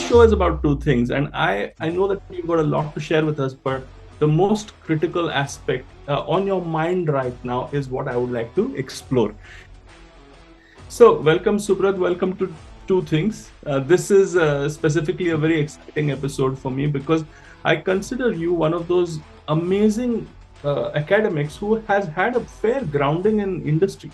show is about two things, and I know that you've got a lot to share with us, but the most critical aspect on your mind right now is what I would like to explore. So welcome, Subrat. Welcome to Two Things. This is specifically a very exciting episode for me because I consider you one of those amazing academics who has had a fair grounding in industry.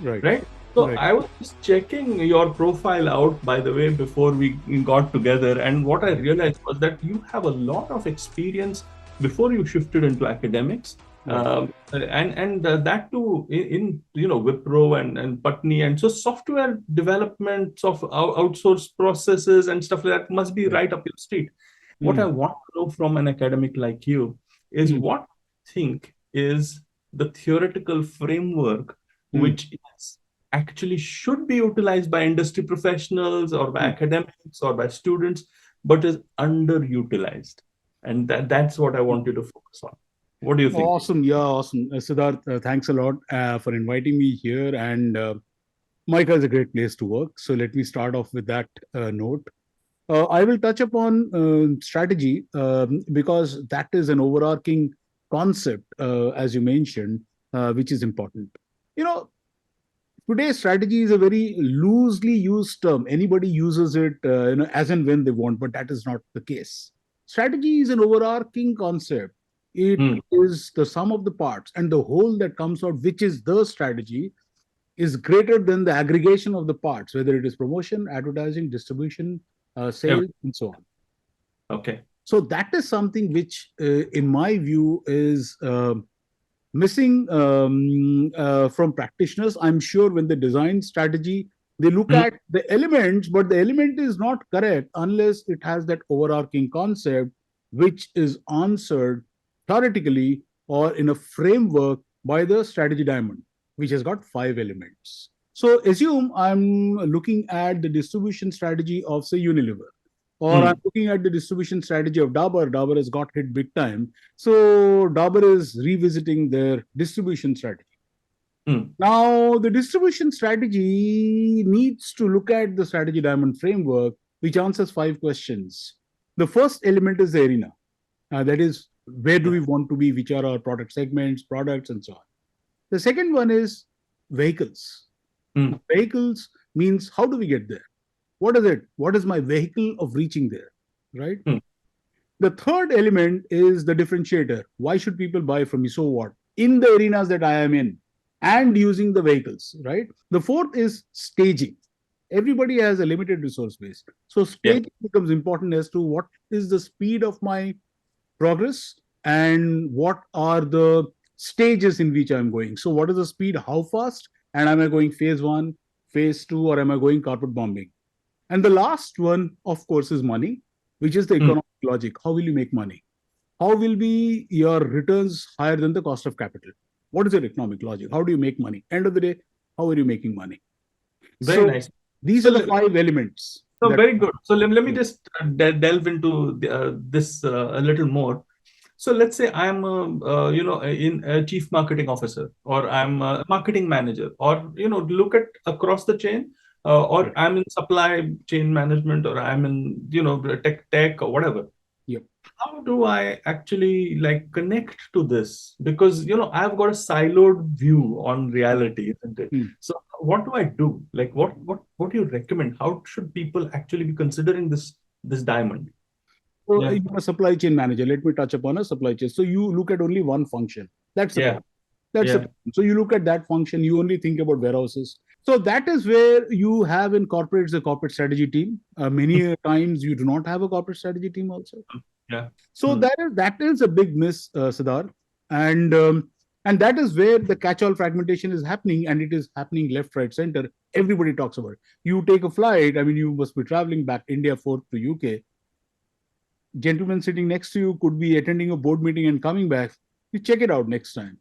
Right? So I was just checking your profile out, by the way, before we got together. And what I realized was that you have a lot of experience before you shifted into academics. And that too in Wipro and Putney. And so software development of outsourced processes and stuff like that must be right up your street. What I want to know from an academic like you is what you think is the theoretical framework which is actually should be utilized by industry professionals or by academics or by students, but is underutilized. And that's what I want you to focus on. What do you think? Awesome. Yeah, awesome. Siddharth, thanks a lot for inviting me here. And MICA is a great place to work. So let me start off with that note. I will touch upon strategy because that is an overarching concept, as you mentioned, which is important. Today, strategy is a very loosely used term. Anybody uses it, as and when they want, but that is not the case. Strategy is an overarching concept. It is the sum of the parts, and the whole that comes out, which is the strategy, is greater than the aggregation of the parts, whether it is promotion, advertising, distribution, sales, and so on. Okay. So that is something which, in my view, is missing from practitioners. I'm sure when they design strategy, they look at the elements, but the element is not correct unless it has that overarching concept, which is answered theoretically or in a framework by the strategy diamond, which has got 5 elements. So assume I'm looking at the distribution strategy of, say, Unilever. Or I'm looking at the distribution strategy of Dabur. Dabur has got hit big time. So Dabur is revisiting their distribution strategy. Now, the distribution strategy needs to look at the strategy diamond framework, which answers 5 questions. The first element is the arena. That is, where do we want to be? Which are our product segments, products, and so on. The second one is vehicles. Vehicles means how do we get there? What is it? What is my vehicle of reaching there, right? The third element is the differentiator. Why should people buy from me? So what? In the arenas that I am in and using the vehicles, right? The fourth is staging. Everybody has a limited resource base. So staging becomes important as to what is the speed of my progress and what are the stages in which I'm going. So what is the speed? How fast? And am I going phase 1, phase 2, or am I going carpet bombing? And the last one, of course, is money, which is the economic logic. How will you make money? How will be your returns higher than the cost of capital? What is your economic logic? How do you make money? End of the day, how are you making money? Very nice. These are the 5 elements. So very good. So let me just delve into this a little more. So let's say I'm a chief marketing officer, or I'm a marketing manager, or look at across the chain. Or I'm in supply chain management, or I'm in, tech or whatever. How do I actually connect to this? Because, I've got a siloed view on reality, isn't it? So what do I do? What do you recommend? How should people actually be considering this diamond? So you're a supply chain manager. Let me touch upon a supply chain. So you look at only one function. That's the problem. So you look at that function, you only think about warehouses. So that is where you have in corporates a corporate strategy team. Many times you do not have a corporate strategy team also. So that is a big miss, Siddharth. And that is where the catch-all fragmentation is happening, and it is happening left, right, center. Everybody talks about it. You take a flight, I mean, you must be traveling back India 4th to UK. Gentleman sitting next to you could be attending a board meeting and coming back. You check it out next time.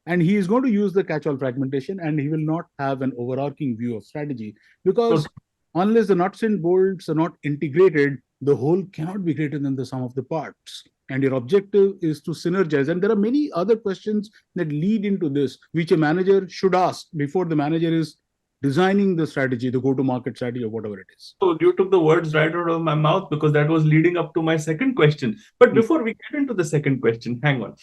And he is going to use the catch-all fragmentation, and he will not have an overarching view of strategy, because unless the nuts and bolts are not integrated, the whole cannot be greater than the sum of the parts. And your objective is to synergize. And there are many other questions that lead into this, which a manager should ask before the manager is designing the strategy, the go-to-market strategy, or whatever it is. So you took the words right out of my mouth, because that was leading up to my second question. But before we get into the second question, hang on.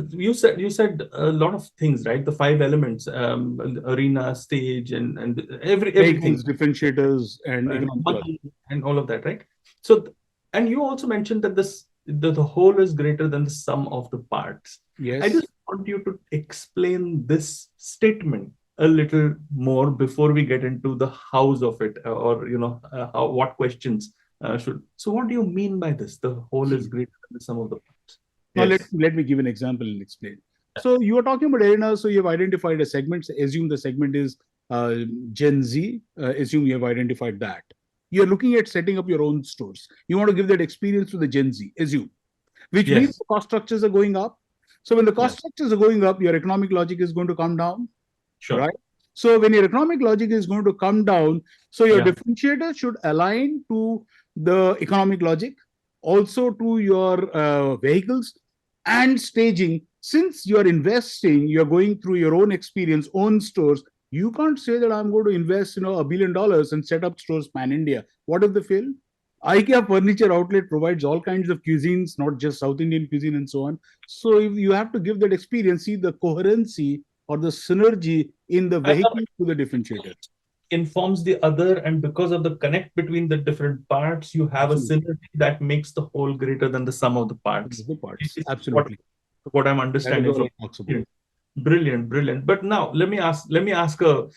You said a lot of things, right? The five elements, arena, stage, and everything, Vehicles, differentiators, and and economic logic. money, and all of that, right? So, and you also mentioned that the whole is greater than the sum of the parts. I Yes. just want you to explain this statement a little more before we get into the hows of it, or what questions should. So, what do you mean by this? The whole is greater than the sum of the parts. Now, Yes. let me give an example and explain. So you are talking about arenas. So you have identified a segment. Assume the segment is Gen Z. Assume you have identified that. You're looking at setting up your own stores. You want to give that experience to the Gen Z. Assume, which means Yes. the cost structures are going up. So when the cost Yes. structures are going up, your economic logic is going to come down. Sure. Right. So when your economic logic is going to come down, so your Yeah. differentiator should align to the economic logic, also to your vehicles and staging. Since you're investing, you're going through your own experience, own stores. You can't say that I'm going to invest, $1 billion and set up stores pan India. What if they fail? IKEA Furniture Outlet provides all kinds of cuisines, not just South Indian cuisine and so on. So if you have to give that experience, see the coherency or the synergy in the I love vehicle it. to the differentiator. Informs the other, and because of the connect between the different parts, you have a Absolutely. synergy that makes the whole greater than the sum of the parts. The parts. Is Absolutely. what I'm That is understanding all from it talks about. you. Brilliant, brilliant. But now let me ask a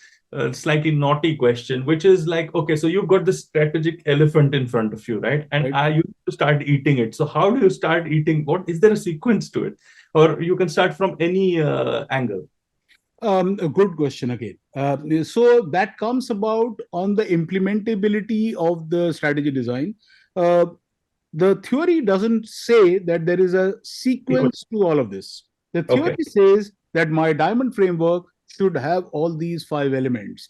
slightly naughty question, which is like, okay, so you've got this strategic elephant in front of you, right? And Right. you to start eating it. So how do you start eating? What is there a sequence to it, or you can start from any angle? A good question again. So that comes about on the implementability of the strategy design. Uh, the theory doesn't say that there is a sequence to all of this. The theory Okay. says that my diamond framework should have all these five elements.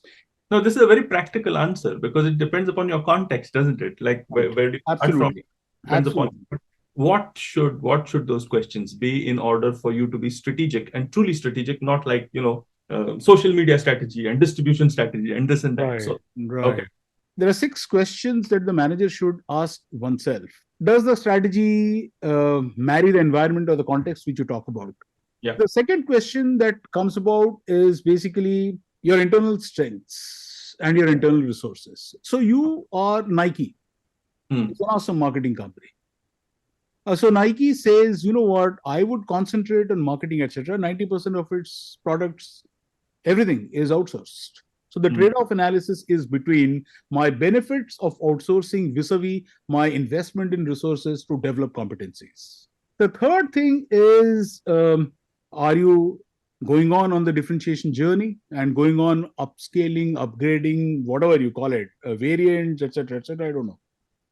No, this is a very practical answer, because it depends upon your context, doesn't it? Like where do you start from? Absolutely. Depends upon Absolutely. what should those questions be in order for you to be strategic and truly strategic, not like social media strategy and distribution strategy and this and that. Right. So Right. okay, There are 6 questions that the manager should ask oneself. Does the strategy marry the environment or the context which you talk about? yeah, The second question that comes about is basically your internal strengths and your internal resources. So you are Nike, it's an awesome marketing company. So Nike says, you know what, I would concentrate on marketing, etc. 90% of its products, everything is outsourced. So the trade-off analysis is between my benefits of outsourcing vis-a-vis my investment in resources to develop competencies. The third thing is, are you going on the differentiation journey and going on upscaling, upgrading, whatever you call it, variants, etc., etc. I don't know,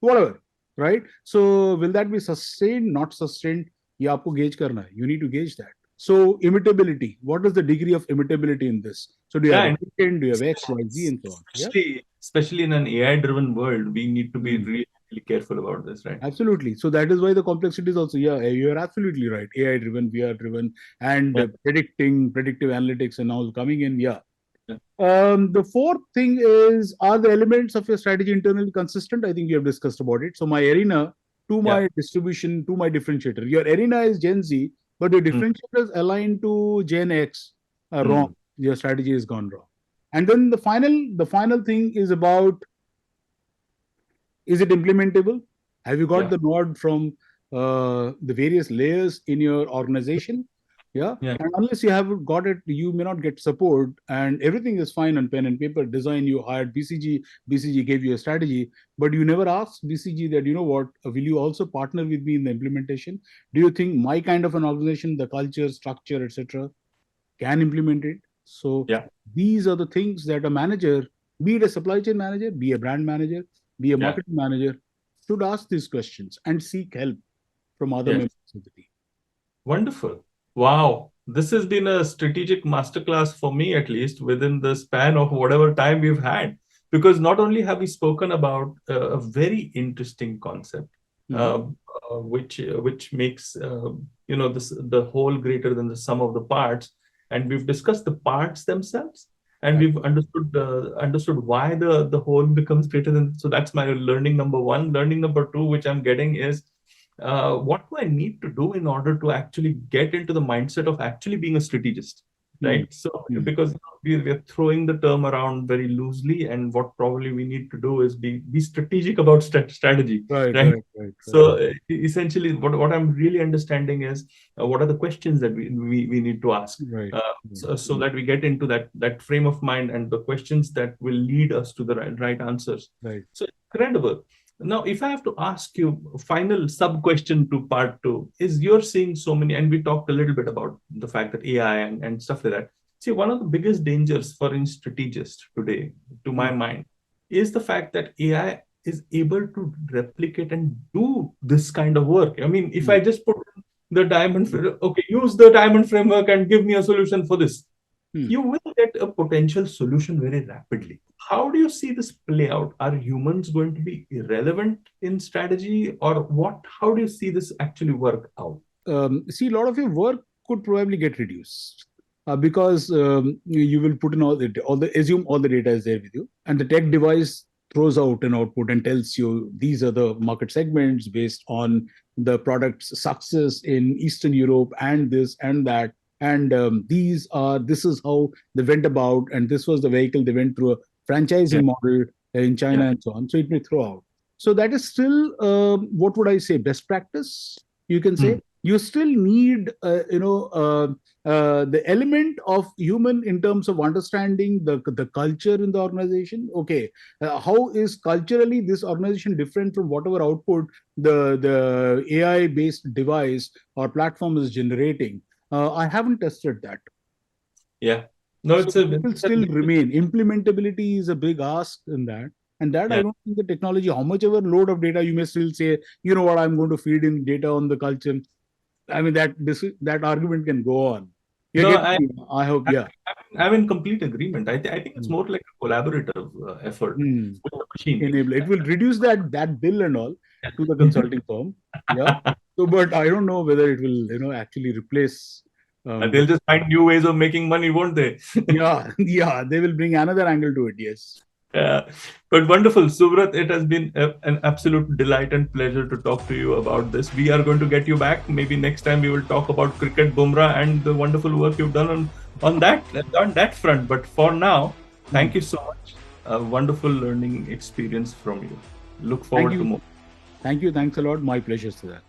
whatever, right? So will that be sustained, not sustained? ये आपको gauge करना है. You need to gauge that. So imitability. What is the degree of imitability in this? So do you have yeah, a weekend, do you have X, Y, Z, and so on? Yeah. especially in an AI-driven world, we need to be Mm. really, really careful about this, right? Absolutely. So that is why the complexity is also, yeah, you're absolutely right. AI driven, VR driven, and Yeah. predictive analytics and all coming in. Yeah. Yeah. The fourth thing is, are the elements of your strategy internally consistent? I think we have discussed about it. So my arena to my Yeah. distribution to my differentiator. Your arena is Gen Z, but your Mm. differentiator is aligned to Gen X. Wrong. Mm. Your strategy has gone wrong. And then the final thing is about, is it implementable? Have you got Yeah. the nod from the various layers in your organization? Yeah. Yeah. And unless you have got it, you may not get support. And everything is fine on pen and paper. Design, you hired BCG. BCG gave you a strategy, but you never asked BCG that, you know what, will you also partner with me in the implementation? Do you think my kind of an organization, the culture, structure, etc., can implement it? So Yeah. these are the things that a manager, be it a supply chain manager, be a brand manager, be a Yeah. marketing manager, should ask these questions and seek help from other Yes. members of the team. Wonderful. Wow. This has been a strategic masterclass for me, at least within the span of whatever time we've had. Because not only have we spoken about a very interesting concept, which makes the whole greater than the sum of the parts, and we've discussed the parts themselves, and we've understood why the whole becomes greater than. So that's my learning number one. Learning number two, which I'm getting, is what do I need to do in order to actually get into the mindset of actually being a strategist, right? So because we're throwing the term around very loosely, and what probably we need to do is be strategic about strategy, right? So essentially, what I'm really understanding is what are the questions that we need to ask, so that we get into that frame of mind and the questions that will lead us to the right answers. So incredible. Now, if I have to ask you a final sub question to part two, is you're seeing so many, and we talked a little bit about the fact that AI and stuff like that. See, one of the biggest dangers for a strategist today, to my mind, is the fact that AI is able to replicate and do this kind of work. I mean, if I just put the diamond, use the diamond framework and give me a solution for this, you will get a potential solution very rapidly. How do you see this play out? Are humans going to be irrelevant in strategy, or what? How do you see this actually work out? See, a lot of your work could probably get reduced because you will put in assume all the data is there with you, and the tech device throws out an output and tells you these are the market segments based on the product's success in Eastern Europe and this and that. And this is how they went about, and this was the vehicle they went through a franchising model in China and so on. So it may throw out. So that is still, what would I say, best practice, you can say. You still need, the element of human in terms of understanding the culture in the organization. Okay, how is culturally this organization different from whatever output the AI-based device or platform is generating? I haven't tested that. Yeah. No, so it will still remain. Implementability is a big ask in that. And that I don't think the technology, how much ever load of data, you may still say, you know what, I'm going to feed in data on the culture. I mean, that argument can go on. I hope, I'm in complete agreement. I think it's more like a collaborative effort with the machine. It will reduce that bill and all to the consulting firm. Yeah. So, but I don't know whether it will, actually replace. They'll just find new ways of making money, won't they? Yeah, they will bring another angle to it. Yes. Yeah, but wonderful. Subrat, it has been an absolute delight and pleasure to talk to you about this. We are going to get you back. Maybe next time we will talk about cricket, Bumrah, and the wonderful work you've done on that front. But for now, thank you so much. A wonderful learning experience from you. Look forward to more. Thank you. Thanks a lot. My pleasure, Siddharth.